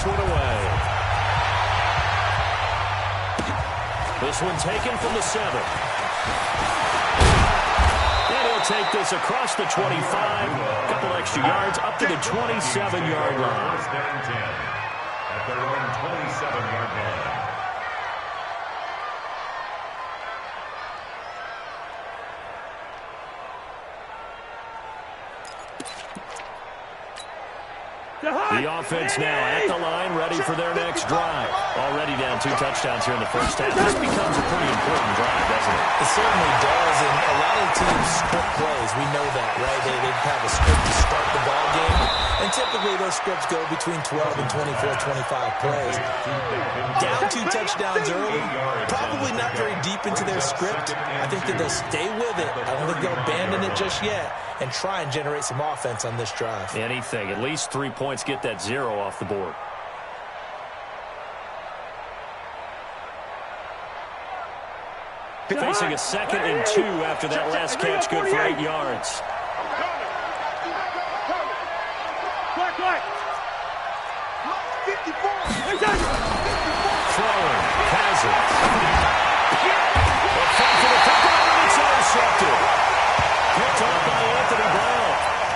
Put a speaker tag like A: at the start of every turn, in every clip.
A: this one away. This one taken from the 7. And he'll take this across the 25. A couple extra yards up to the 27-yard line.
B: First and 10 at their own 27-yard line.
A: The offense now at the line, ready for their next drive. Already down 2 touchdowns here in the first half. This becomes a pretty important drive, doesn't it?
C: It certainly does, and a lot of teams script plays. We know that, right? They have a script to start the ball game, and typically those scripts go between 12 and 24, 25 plays. Down 2 touchdowns early, probably not very deep into their script. I think that they'll stay with it. I don't think they'll abandon it just yet and try and generate some offense on this drive.
A: Anything. At least 3 points, get that 0 off the board. Facing a 2nd and 2 after that last catch, good for 8 yards. Throwing, has it. The fake to the football, and it's intercepted. Picked off by Anthony Brown.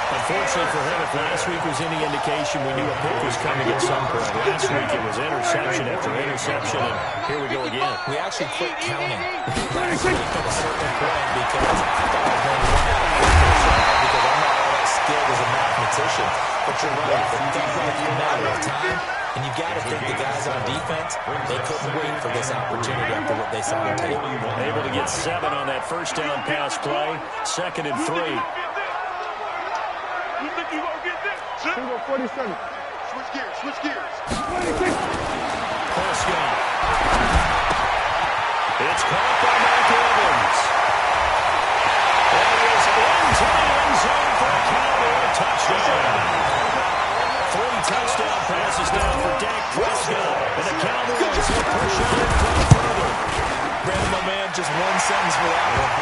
A: Unfortunately for him, if last week was any indication, we knew a pick was coming at some point. Last week it was interception after interception, and here we go again.
C: We actually quit counting last week at a certain point because I thought I was going to run out of information because I'm not all that skilled as a mathematician. But you're right, it felt like a matter of time, and you've got to think the guys on defense, they couldn't wait for this opportunity after what they saw on tape.
A: Able to get 7 on that first down pass play, 2nd and 3.
D: You think you gonna get this? 47. Switch gears, switch gears. 26.
A: Prescott. It's caught by Mike Evans. And he is into the end zone for a Cowboy touchdown. 3 touchdown passes now for Dak Prescott. And the Cowboys will push on it further.
C: Brandon, my man, just one sentence for that one.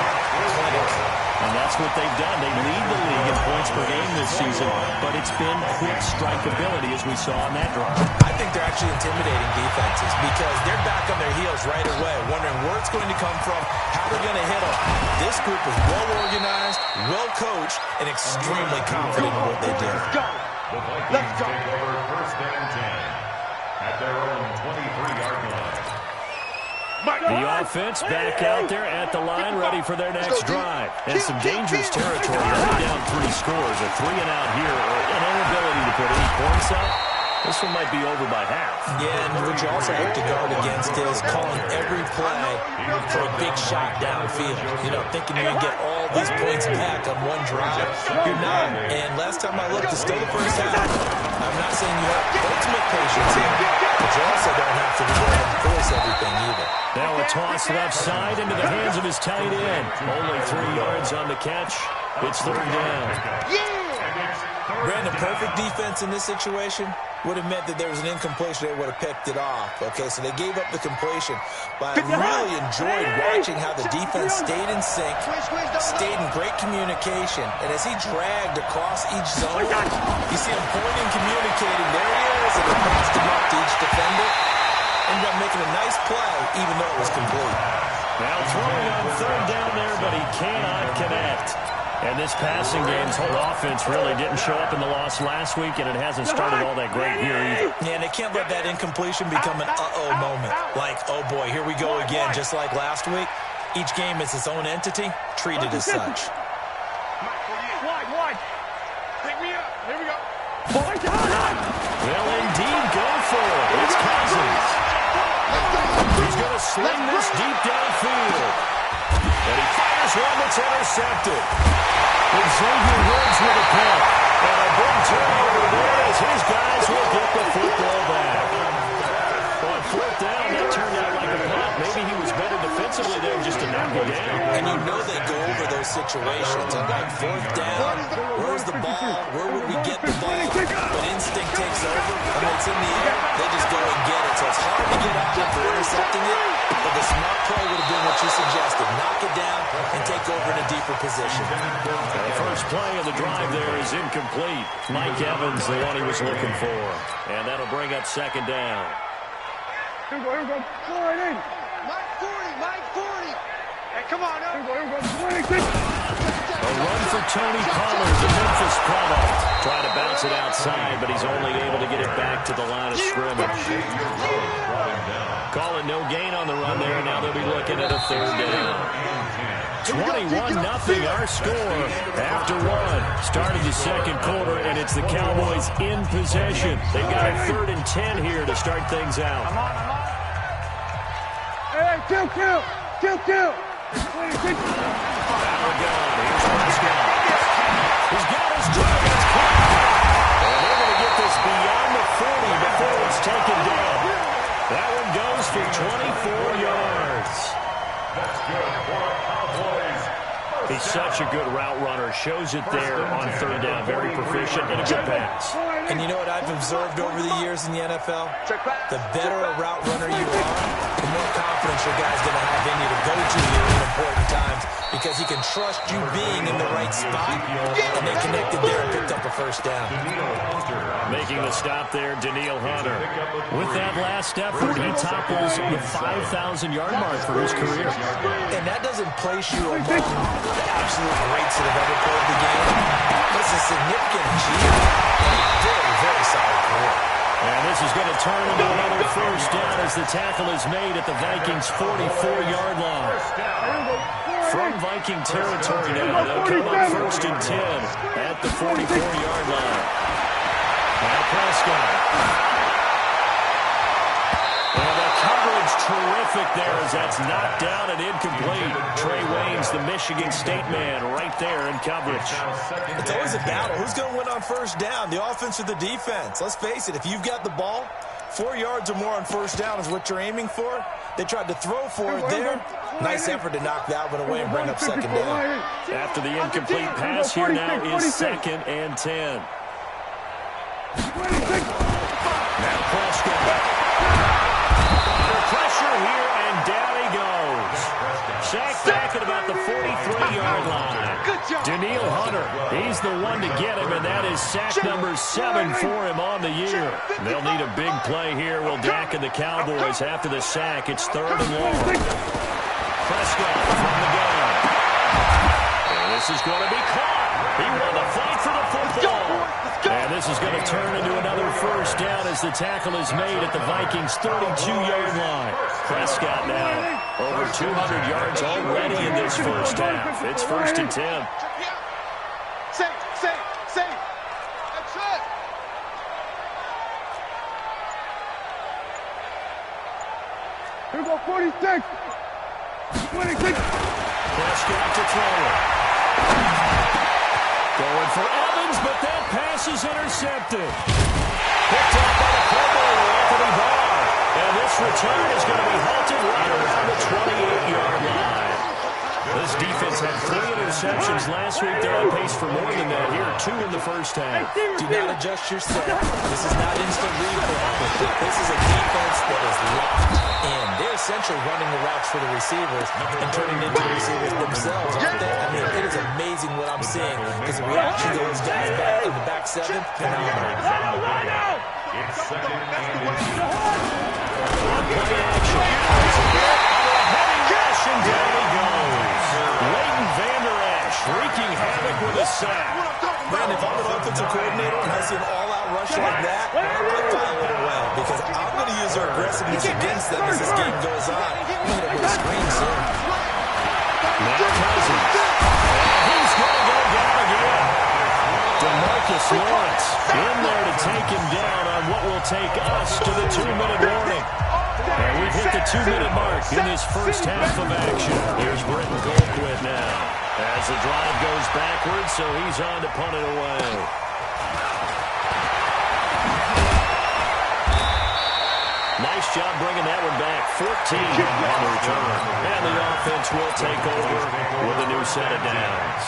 A: And that's what they've done. They lead the league in points per game this season, but it's been quick strikeability as we saw on that drive.
C: I think they're actually intimidating defenses because they're back on their heels right away, wondering where it's going to come from, how they're going to hit them. This group is well-organized, well-coached, and extremely confident in what they do.
B: The Vikings take over first and 10 at their own 23-yard line.
A: The offense back out there at the line, ready for their next drive. And some dangerous territory. Only down 3 scores, a 3-and-out here, or an inability to put any points up. This one might be over by half.
C: Yeah, and what you also have to guard against is calling every play for a big shot downfield. You know, thinking you're going to get all these points back on one drive. You're not. And last time I looked, it's still the first half. I'm not saying you have ultimate patience here, but you also don't have to go and force everything either.
A: Now a toss left side into the hands of his tight end. Only 3 yards on the catch. It's 3rd down.
C: Brandon, perfect defense in this situation would have meant that there was an incompletion. They would have picked it off. Okay, so they gave up the completion. But I really enjoyed watching how the defense stayed in sync, stayed in great communication. And as he dragged across each zone, you see him pointing, communicating. There he is, and he passed him up to each defender. Ended up making a nice play, even though it was complete.
A: Now throwing on 3rd down there, but he cannot connect. And this passing game's whole offense really didn't show up in the loss last week, and it hasn't started all that great here either.
C: Yeah, and they can't let that incompletion become an uh-oh moment. Like, oh boy, here we go again, just like last week. Each game is its own entity, treated as such.
D: Wide. Pick me up. Here we go.
A: Will indeed go for it. It's Cousins. He's going to sling this deep downfield. And he fires one that's intercepted. Xavier Woods with a pick. And a big turnover there as his guys will get the football back. On 4th down, that turned out like a punt. Maybe he was better defensively there just to knock it down.
C: And you know they go over those situations. On like 4th down, where's the ball? Where would we get the ball? But instinct takes over. I mean, it's in the air. They just go and get it. So So it's hard to get on him for intercepting it, but the smart play would have been what you suggested. Knock it down and take over in a deeper position.
A: The first play of the drive there is incomplete. Mike Evans, the one he was looking for. And that'll bring up second down.
D: Here we go. Mike 40, Mike 40. Hey, come on up. Here we go.
A: A run for Tony Pollard, the Memphis product. Trying to bounce it outside, but he's only able to get it back to the line of scrimmage. Call it no gain on the run there. Now they'll be looking at a third down. 21-0 our score after one. Started the second quarter, and it's the Cowboys in possession. They've got a 3rd and 10 here to start things out.
D: Hey, kill.
A: Power gone. Here's Prescott. He's got his targets caught. And they're going to get this beyond the 40 before it's taken down. That one goes for 24 yards.
B: That's good for the Cowboys.
A: He's such a good route runner. Shows it there on third down. Very proficient and a good pass.
C: And you know what I've observed over the years in the NFL? The better a route runner you are, the more confidence your guy's going to have in you to go to you in important times because he can trust you being in the right spot, and they connected there and picked up a first down.
A: Making the stop there, Danielle Hunter. With that last effort, he topples the 5,000-yard mark for his career.
C: And that doesn't place you among the absolute greats that have ever played the game. That's a significant achievement and a very, very solid career.
A: And this is going to turn into another first down as the tackle is made at the Vikings' 44-yard line. From Viking territory now, they'll come up 1st and 10 at the 44-yard line. Now Prescott. And the coverage terrific there as that's knocked down and incomplete. Trey Waynes, the Michigan State man, right there in coverage.
C: It's always a battle. Who's going to win on first down, the offense or the defense? Let's face it, if you've got the ball, 4 yards or more on first down is what you're aiming for. They tried to throw for it there. Nice effort to knock that one away and bring up second down.
A: After the incomplete pass, here now is 2nd and 10. Now Prescott. Under pressure here, and down he goes. Sacked back at about the 43-yard line. Danielle Hunter, he's the one to get him, and that is sack number 7 for him on the year. They'll need a big play here. Will Dak and the Cowboys after the sack. It's 3rd and long. Prescott from the gun. And this is going to be caught. He won the fight for the football. And this is going to turn into another first down as the tackle is made at the Vikings' 32-yard line. Prescott now over 200 yards already in this first half. It's 1st and 10.
D: Safe. That's it. Here we go, 46. 26.
A: Prescott to throw it. Going for Evans, but that pass is intercepted. Picked up by the Pro Bowler, Anthony Barr. And this return is going to be halted right around the 28-yard line. This defense had 3 interceptions last week. They're on pace for more than that here. 2 in the first half.
C: Do not adjust your set. This is not instant replay. This is a defense that is locked in. They're essentially running the routes for the receivers and turning into the receivers themselves, aren't they? I mean, it is amazing what I'm seeing because the reaction of those guys back in the back 7, phenomenal.
B: It's 2nd and
A: Play action. Heading rush, and down he goes. Leighton Vander Esch wreaking havoc with a sack.
C: Man, if I'm an offensive coordinator and I see an all-out rush like that, I'm following it well because I'm going to use their aggressiveness against them as this game goes on. I'm going to put a screen soon.
A: Now Cousins. And he's going to go down again. DeMarcus Lawrence in there to take him down on what will take us to the 2-minute warning. And we've hit the 2-minute mark in this first half of action. Here's Britton Colquitt now as the drive goes backwards, so he's on to punt it away. Nice job bringing that one back. 14 on the return. And the offense will take over with a new set of downs.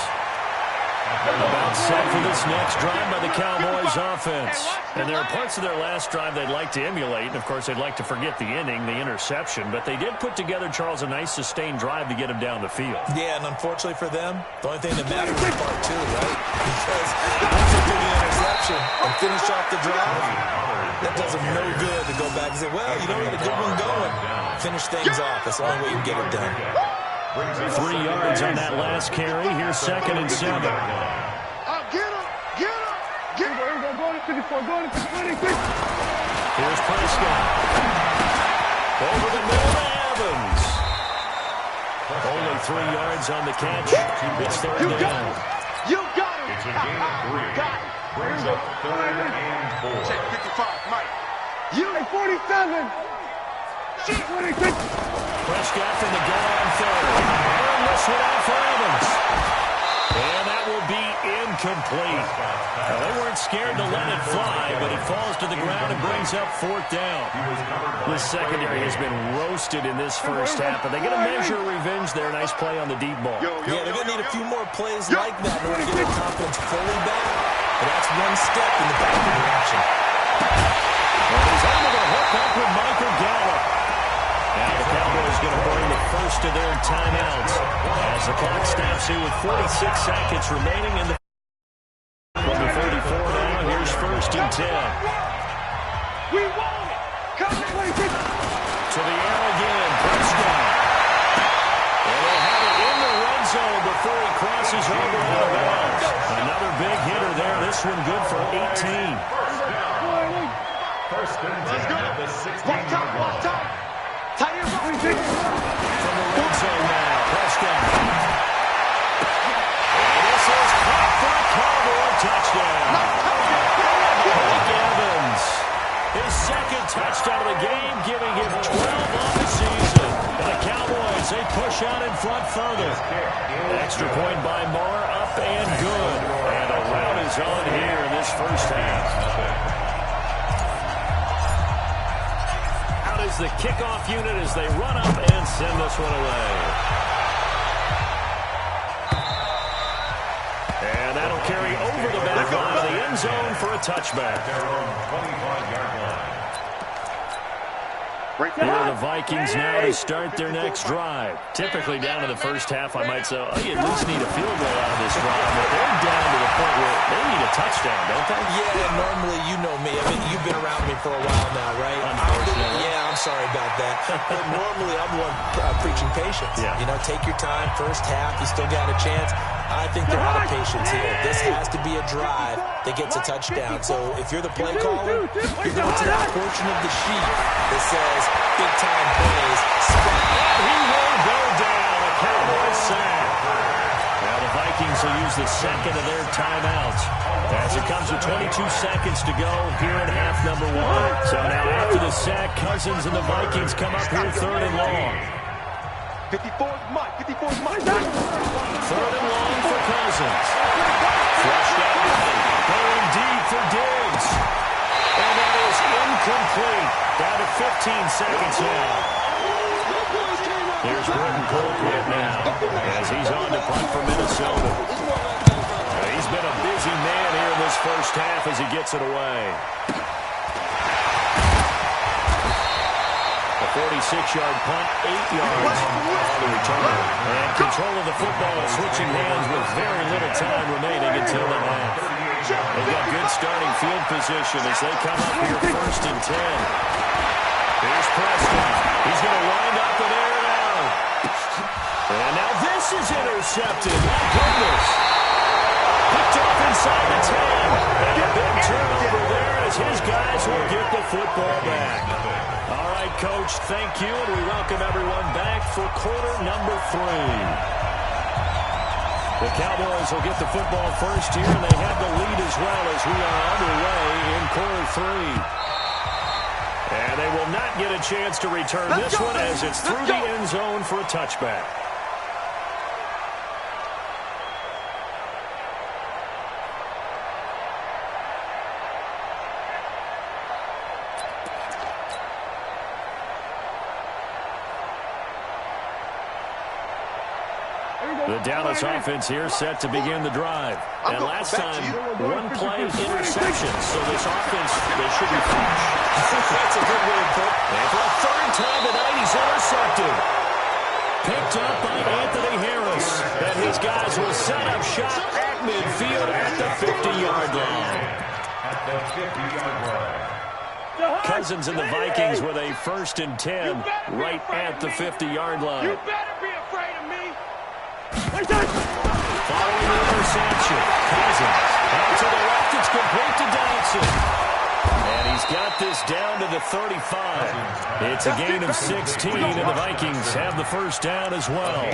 A: About set for this next drive by the Cowboys offense.
B: And there are parts of their last drive they'd like to emulate. And, of course, they'd like to forget the inning, the interception. But they did put together, Charles, a nice sustained drive to get him down the field.
C: Yeah, and unfortunately for them, the only thing that matters is part two, right? Because once they do the interception and finish off the drive, that does them no good to go back and say, well, you know, we had a good one going. Finish things off. That's the only way you can get it done.
A: 3 yards on that last carry. Here's 2nd and 7.
D: Get him! Get him! Get him! Go to 54. Go to 26.
A: Here's Prescott. Over the middle to Evans. Only 3 yards on the catch. It's 3rd down.
D: You got him!
B: It's a gain of 3.
D: Got it.
B: Brings up 3rd and 4.
D: Check 55, Mike. You at 47. 26.
A: Prescott from the gun on 3rd. And this one out for Evans. And that will be incomplete. Now, they weren't scared to let it fly, but it falls to the ground and brings up 4th down.
B: The secondary has been roasted in this first half, but they get a measure of revenge there. Nice play on the deep ball.
C: Yeah, they're going to need a few more plays like that in order to get their confidence fully back. But that's one step in the back direction.
A: And he's able to hook up with Michael Gallup. Now the Cowboys going to burn the first of their timeouts as the clock stops here with 46 seconds remaining in the from the 34 now. Here's 1st and 10.
D: We won it. Come on, 26.
A: To the air again, Prescott. And they'll have it in the red zone before he crosses over out of bounds. Another big hitter there. This one good for 18.
B: First and 10 at the 16-yard line.
D: Watch out. Tight end, 26.
A: From the red zone now, Prescott. And this is caught for a Cowboy touchdown. Mike Evans, his 2nd touchdown of the game, giving him 12 on the season. And the Cowboys, they push out in front further. Extra point by Moore, up and good. And a run is on here in this first half. Out is the kickoff unit as they run up and send this one away. And that'll carry over the back line of the end zone for a touchback.
B: Their own 25-yard line.
A: Here are the Vikings now to start their next drive. Typically down to the first half, I might say, oh, you at least need a field goal out of this drive. But they're down to the point where they need a touchdown, don't they?
C: Yeah, normally, you know me. I mean, you've been around me for a while now, right?
A: Unfortunately.
C: Yeah, I'm sorry about that. But normally, I'm the one preaching patience.
A: Yeah.
C: You know, take your time. First half, you still got a chance. I think they're out of patience here. This has to be a drive that gets a touchdown. So if you're the play caller, you're going to that portion of the sheet that says big-time plays.
A: And he will go down. A Cowboy sack. Now the Vikings will use the 2nd of their timeouts as it comes with 22 seconds to go here in half number 1. So now after the sack, Cousins and the Vikings come up here 3rd and long.
D: 54's Mike. 54's Mike.
A: 3rd and long for Cousins. Flushed out right. Going deep for Diggs. And that is incomplete. Down to 15 seconds now. Here's Britton Colquitt now as he's on to punt for Minnesota. He's been a busy man here in this first half as he gets it away. A 46-yard punt, 8 yards on the return. And control of the football switching hands with very little time remaining until the half. They've got good starting field position as they come up here 1st and 10. Here's Preston. He's going to wind up and air it out. And now this is intercepted. My goodness. Picked off inside the 10. And a big turnover there as his guys will get the football back. All right, Coach, thank you, and we welcome everyone back for quarter number 3. The Cowboys will get the football first here, and they have the lead as well as we are underway in quarter 3. And they will not get a chance to return this one as it's through the end zone for a touchback.
D: Here we go.
B: The Dallas offense here set to begin the drive. And last time, one play interception. So this offense, they should be fresh.
C: That's a good way to put it.
B: And for a third time tonight, he's intercepted. Picked up by Anthony Harris. And his guys will set up shop at midfield at the 50-yard line.
A: At the 50-yard line.
B: Cousins and the Vikings with a 1st and 10 right at the 50-yard line.
D: You better be afraid of me.
B: Following the interception, Cousins out to the left. It's complete to Dodson. And he's got this down to the 35. It's a gain of 16, and the Vikings have the first down as well.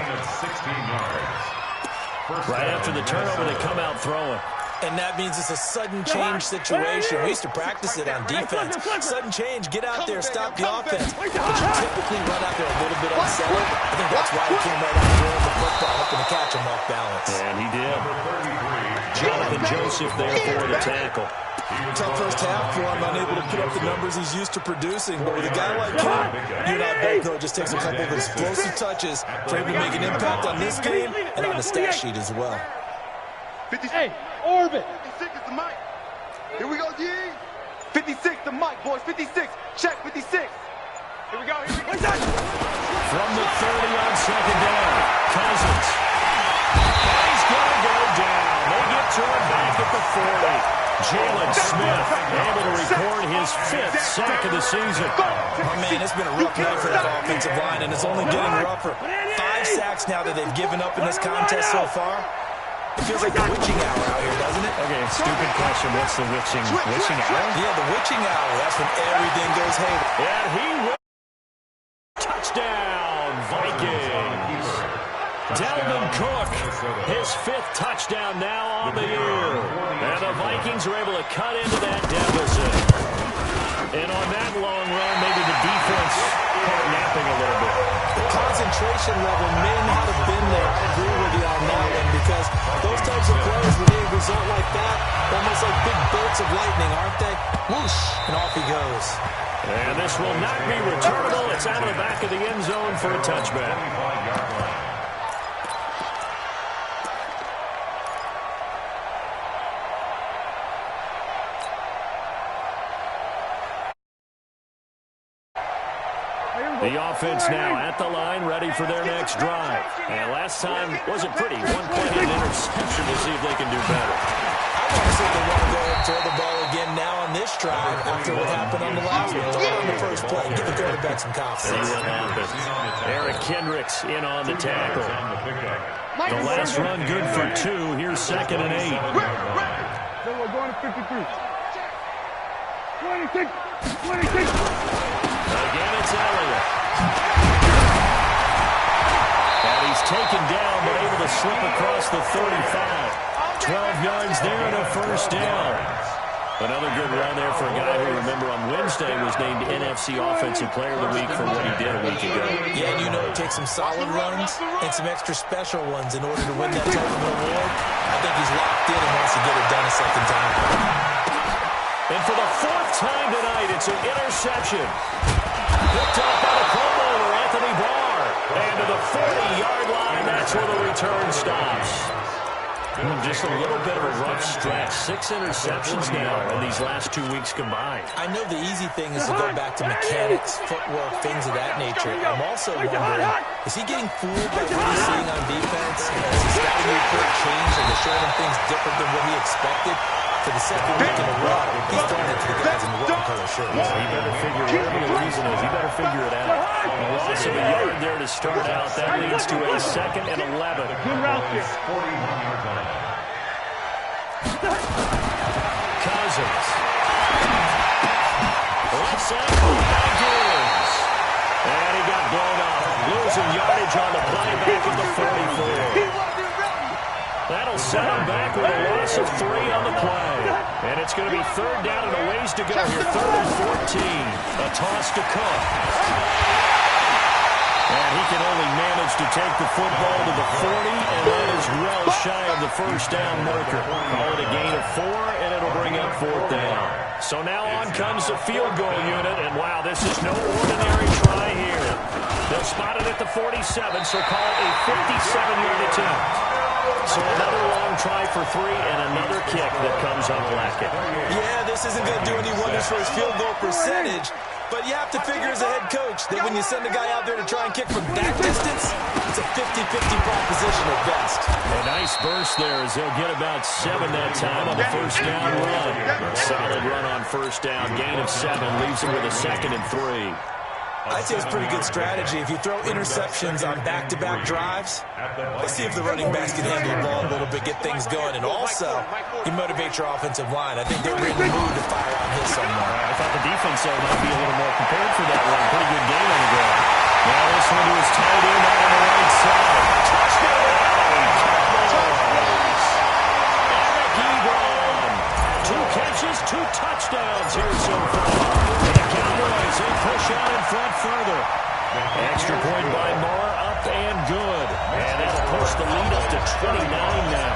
B: Right after the turnover, they come out throwing.
C: And that means it's a sudden change situation. We used to practice it on defense. Sudden change, get out there, stop the offense. But you typically run out there a little bit unsettled. I think that's why he came right out throwing the football, hoping to catch him off balance.
B: And he did. Jonathan Joseph there for the tackle.
C: Tough first half for him, unable to put up the numbers he's used to producing. But with a guy like him, you and I both know it just takes a couple of explosive touches for him to make an impact on this game and on the stat sheet as well.
D: Hey, Orbit. 56 is the mic. Here we go, G. 56, the mic, boys. 56. Check 56. Here we go.
B: From the 30 on second down, Cousins. He's going to go down. They get to him back at the 40. Jalen Smith able to record his 5th sack of the season.
C: Oh, man, it's been a rough night for that offensive line, and it's only getting rougher. 5 sacks now that they've given up in this contest so far. It feels like the witching hour out here, doesn't it?
B: Okay, stupid question. What's the witching hour?
C: Yeah, the witching hour. That's when everything goes haywire.
B: And he will. Touchdown, Vikings. Dalvin Cook, his 5th touchdown now on the year. And the Vikings are able to cut into that deficit. And on that long run, maybe the defense caught napping a little bit.
C: The concentration level may not have been there. I agree with you on that one, because those types of plays, when they result like that, almost like big bolts of lightning, aren't they? Whoosh, and off he goes.
B: And this will not be returnable. It's out of the back of the end zone for a touchback. The offense now at the line, ready for their next drive. And last time wasn't pretty. One play and interception to see if they can do better.
C: I want to see if they want to go ahead and throw the ball again now on this drive after what happened on the last one. Throw it on the first play. Give the quarterback some confidence.
B: See what happens. Eric Kendricks in on the tackle. The last run good for 2. Here's 2nd and 8.
D: Then we're going to 53. 26. 26.
B: Again, it's Elliott. And he's taken down, but able to slip across the 35. 12 yards there and a first down. Another good run there for a guy who, remember, on Wednesday was named NFC Offensive Player of the Week for what he did a week ago.
C: Yeah, and you know it takes some solid runs and some extra special ones in order to win that type of award. I think he's locked in and wants to get it done a second time.
B: And for the 4th time tonight, it's an interception. Picked up by the Pro Bowler, Anthony Barr. And to the 40-yard line, that's where the return stops. Just a little bit of a rough stretch. 6 interceptions now in these last 2 weeks combined.
C: I know the easy thing is to go back to mechanics, footwork, things of that nature. I'm also wondering, is he getting fooled by what he's seeing on defense? Has his scouting report changed? Are they showing him things different than what he expected? For the 2nd week in a row, he's throwing it to the guys in the wrong color shirts.
B: Well, he better figure, whatever the reason is, he better figure it out. A loss of a yard there to start out. That leads to a 2nd and 11.
D: Good route here.
B: Cousins. Left side, Vikings. And he got blown up. Losing yardage on the play back at the 44. That'll set him back with a loss of 3 on the play. And it's going to be 3rd down and a ways to go here. 3rd and 14. A toss to Cook. And he can only manage to take the football to the 40, and that is well shy of the first down marker. Call it a gain of 4, and it'll bring up 4th down. So now on comes the field goal unit, and wow, this is no ordinary try here. They'll spot it at the 47, so call it a 57-yard attempt. So another long try for 3 and another kick that comes up lacking.
C: Yeah, this isn't going to do any wonders for his field goal percentage, but you have to figure as a head coach that when you send a guy out there to try and kick from that distance, it's a 50-50 proposition at best.
B: A nice burst there as they'll get about 7 that time on the first down run. A solid run on first down. Gain of 7 leaves him with a 2nd and 3.
C: I'd say it's a pretty good strategy. If you throw interceptions on back-to-back drives, let's see if the running backs can handle the ball a little bit, get things going, and also you motivate your offensive line. I think they're in the mood to fire on his somewhere.
B: I thought the defense might be a little more prepared for that one. Pretty good game on the ground. Now this one to his tight end out on the right side. Touchdown! Cowboys! Eric Ebron. 2 catches, 2 touchdowns here so far. The Cowboys, they push out in front further. Extra point by Moore, up and good. And that'll push the lead up to 29 now.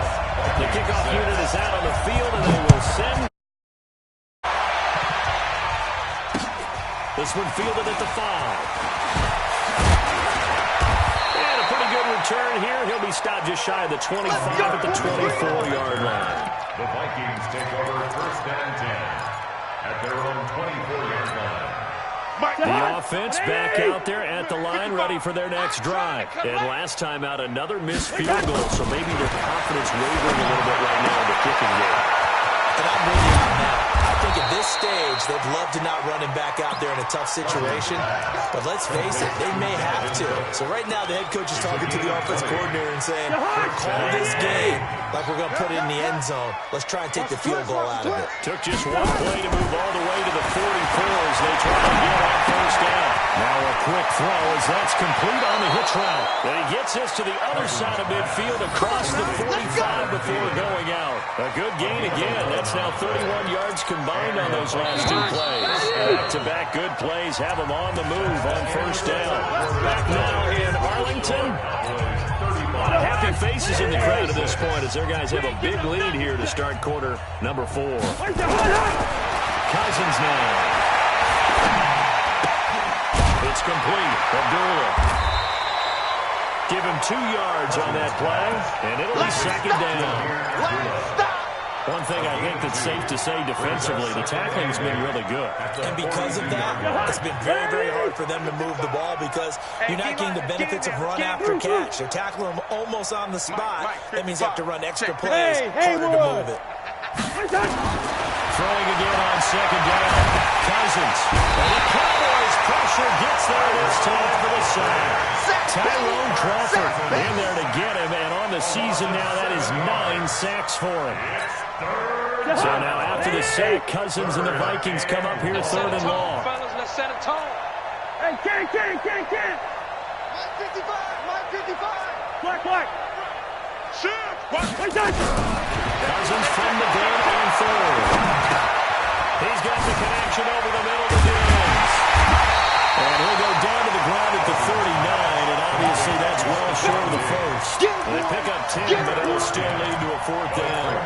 B: The kickoff unit is out on the field, and they will send. This one fielded at the 5. And a pretty good return here. He'll be stopped just shy of the 25 at the 24-yard line.
A: The Vikings take over first and 10 at their own 24-yard line.
B: The offense back out there at the line, ready for their next drive. And last time out, another missed field goal, so maybe their confidence wavering a little bit right now in the kicking game.
C: And I'm with you on that. I think at this stage, they'd love to not run him back out there in a tough situation. But let's face it, they may have to. So right now, the head coach is talking to the offense coordinator and saying, call this game like we're going to put it in the end zone. Let's try and take the field goal out of it.
B: Took just one play to move all the way to the 44 as they try to get on first down. Now a quick throw as that's complete on the hitch route. And he gets this to the other side of midfield across the 45 before going out. A good gain again. That's now 31 yards combined on those last 2 plays. Back-to-back good plays have them on the move on first down. Back now in Arlington. A lot of happy faces in the crowd at this point as their guys have a big lead here to start quarter number 4. Cousins now. It's complete. Abdullah. Give him 2 yards on that play, and it'll be 2nd down. One thing I think that's safe to say defensively, the tackling's been really good.
C: And because of that, it's been very, very hard for them to move the ball because you're not getting the benefits of run after catch. They're tackling them almost on the spot. That means you have to run extra plays, harder to move it.
B: Throwing again on 2nd down. Cousins. And the Cowboys pressure gets there this time for the sack. Tyrone Crawford in there to get him, and on the season now, that is 9 sacks for him. So now after the sack, Cousins and the Vikings come up here 3rd and long.
E: Let's set a tone. Hey, Ken. Mike 55. Black. Shoot.
B: Cousins from the gun on 3rd. He's got the connection over the middle to Diggs. And he'll go down to the ground at the 39, and obviously that's well short of the first. They pick up 10, but it'll still lead to a 4th down.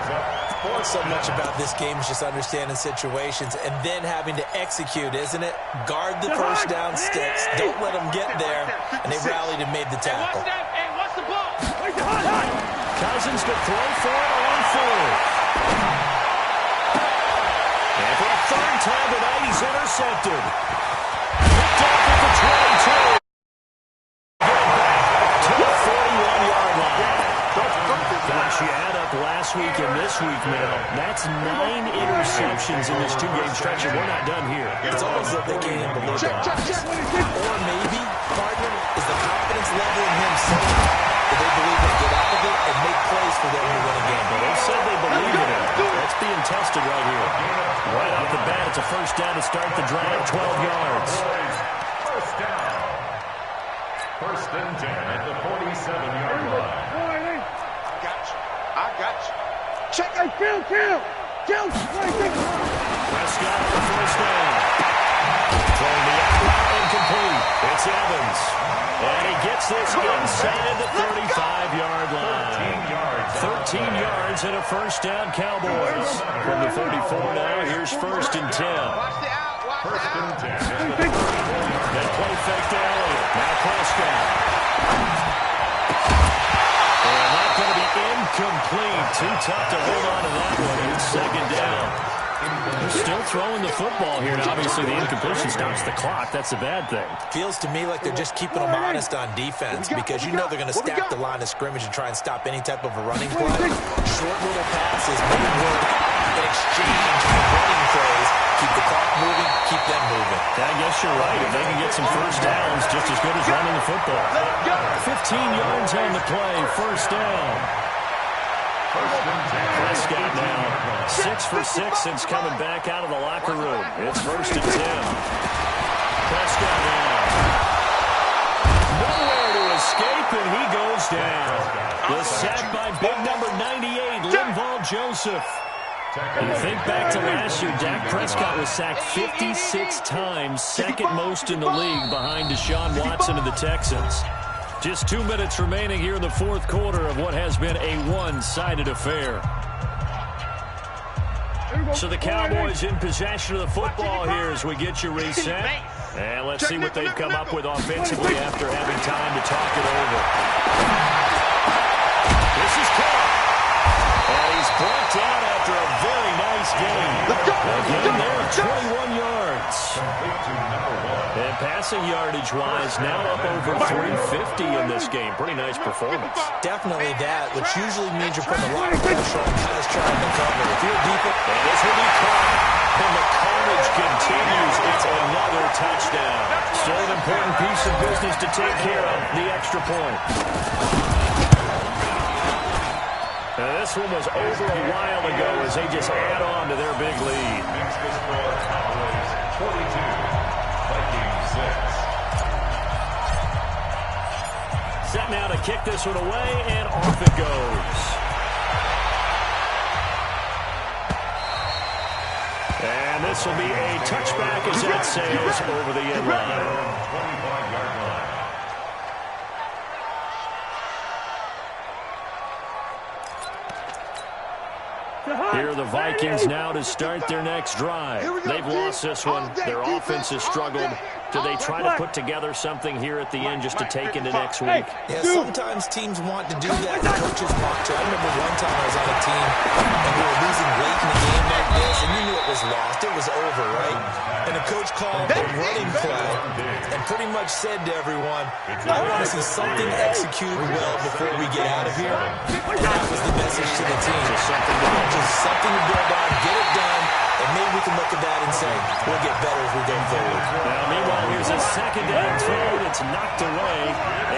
C: So much about this game is just understanding situations and then having to execute, isn't it? Guard the first down sticks. Don't let them get there. And they rallied and made the tackle.
E: What's the ball?
B: Cousins to throw for it on 4th. And for a 3rd time tonight, he's intercepted. Picked up at the 22. To the 41-yard line. Gosh, you add up last week and this week now. That's 9 interceptions in this 2-game stretch, and we're not done here.
C: It's almost like they can't even believe it. Or maybe, partner, is the confidence level in him so high that they believe they'll get out of it and make plays for them to win a game.
B: Well, they said they believe in it. That's being tested right here. Right off the bat, it's a first down to start the drive, 12 yards.
A: First down. 1st and 10 at the 47-yard line.
D: I got you.
E: Check. Hey, kill.
B: Prescott on the first down. Throwing the out route incomplete. It's Evans. And he gets this inside the 35-yard line. 13 yards and a first down, Cowboys. From the 34 now, here's 1st and 10.
A: First and 10.
B: That play fake to Elliott. Now Prescott. Incomplete. Too tough to hold on to that one. It's second down. They're still throwing the football here, and obviously the incompletion stops the clock. That's a bad thing.
C: Feels to me like they're just keeping them honest on defense because you know they're going to stack the line of scrimmage and try and stop any type of a running play. Short little passes may work in exchange for running plays. Keep the clock moving, keep them moving.
B: I guess you're right. If they can get some first downs, just as good as running the football. 15 yards on the play, first down. Prescott now 6 for 6 since coming back out of the locker room. It's first and 10. Prescott now. Nowhere to escape, and he goes down. The sack by big number 98, Linval Joseph. And think back to last year, Dak Prescott was sacked 56 times, second most in the league behind Deshaun Watson of the Texans. Just 2 minutes remaining here in the fourth quarter of what has been a one-sided affair. So the Cowboys in possession of the football here as we get you reset. And let's see what they've come up with offensively after having time to talk it over. This is caught. And he's brought down after a very nice game. Again there, 21 yards. And passing yardage-wise, now up over 350 in this game. Pretty nice performance.
C: Definitely that, which usually means you're putting a lot of pressure on guys trying to cover. If you're deep,
B: and this will be caught. And the carnage continues. It's another touchdown. Still an important piece of business to take care of, the extra point. Now, this one was over a while ago as they just add on to their big lead.
A: Next is for Cowboys 42, Vikings 6.
B: Set now to kick this one away, and off it goes. And this will be a touchback as that sails over the end line.
A: 25-yard line.
B: Here are the Vikings now to start their next drive. They've lost this one. Their offense has struggled. Do they try to put together something here at the end just to take into next week?
C: Yeah, sometimes teams want to do that. The coaches want to. I remember one time I was on a team and we were losing late in the game like this, and you knew it was lost. It was over, right? And the coach called a running play and pretty much said to everyone, I want to see something executed well before we get out of here. And that was the message to the team. Just something to build on, get it done, and maybe we can look at that and say, we'll get better as we go forward.
B: Now, meanwhile, here's a second down throw that's knocked away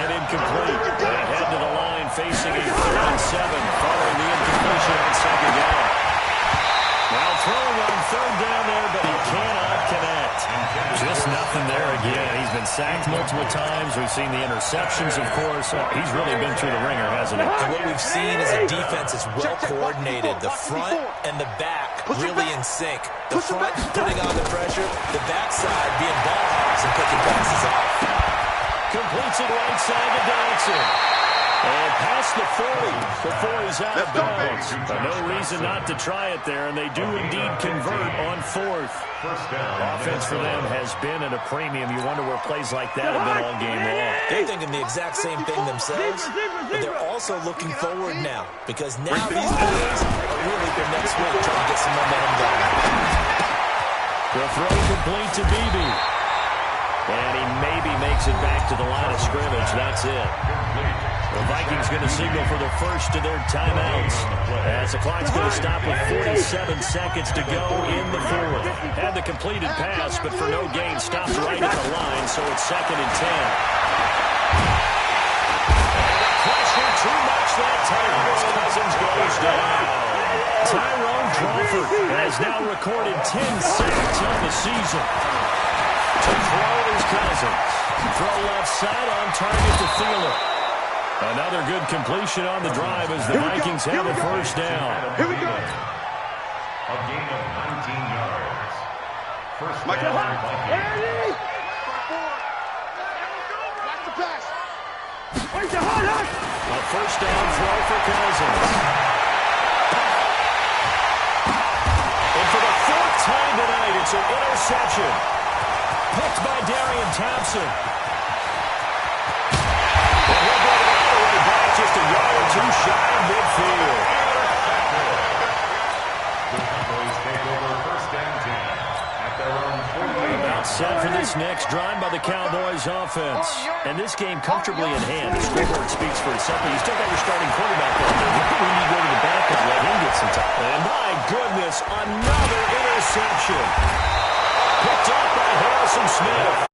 B: and incomplete. They head to the line facing a 3rd and 7 following the incompletion on second down. Now throwing on 3rd down there, but he cannot connect. Just nothing there again. He's been sacked multiple times. We've seen the interceptions, of course. He's really been through the ringer, hasn't he?
C: And what we've seen is a defense that's well coordinated. The front and the back really in sync. The front putting on the pressure, the backside being ball hawks and picking passes off.
B: Completes it right side to Dodson. And past the 40 before he's out of bounds. No reason not to try it there, and they do indeed convert on 4th. Offense for them has been at a premium. You wonder where plays like that have been all game long.
C: They're thinking the exact same thing themselves, but they're also looking forward now because now these boys are really for next week trying to get some momentum going.
B: The throw complete to Beebe. And he maybe makes it back to the line of scrimmage. That's it. The Vikings going to signal for the first of their timeouts as the clock's going to stop with 47 seconds to go in the 4th. Had the completed pass, but for no gain, stopped right at the line, so it's 2nd and 10. And the pressure too much that time as Cousins goes down. Tyrone Crawford has now recorded 10 sacks on the season. To throw is Cousins. Throw left side on target to Thielen. Another good completion on the drive as the Vikings have a first down.
D: Here we go.
A: A gain of 19 yards. First down, Vikings.
D: Watch the pass.
B: A first down throw for Cousins. And for the 4th time tonight, it's an interception. Picked by Darian Thompson. And he'll get it all the way back just just a yard or two shy of midfield. About set for this next drive by the Cowboys offense. And this game comfortably in hand. The scoreboard speaks for itself, but you still got your starting quarterback out there. When you go to the back and let him get some time. And my goodness, another interception. Picked up by Harrison Smith.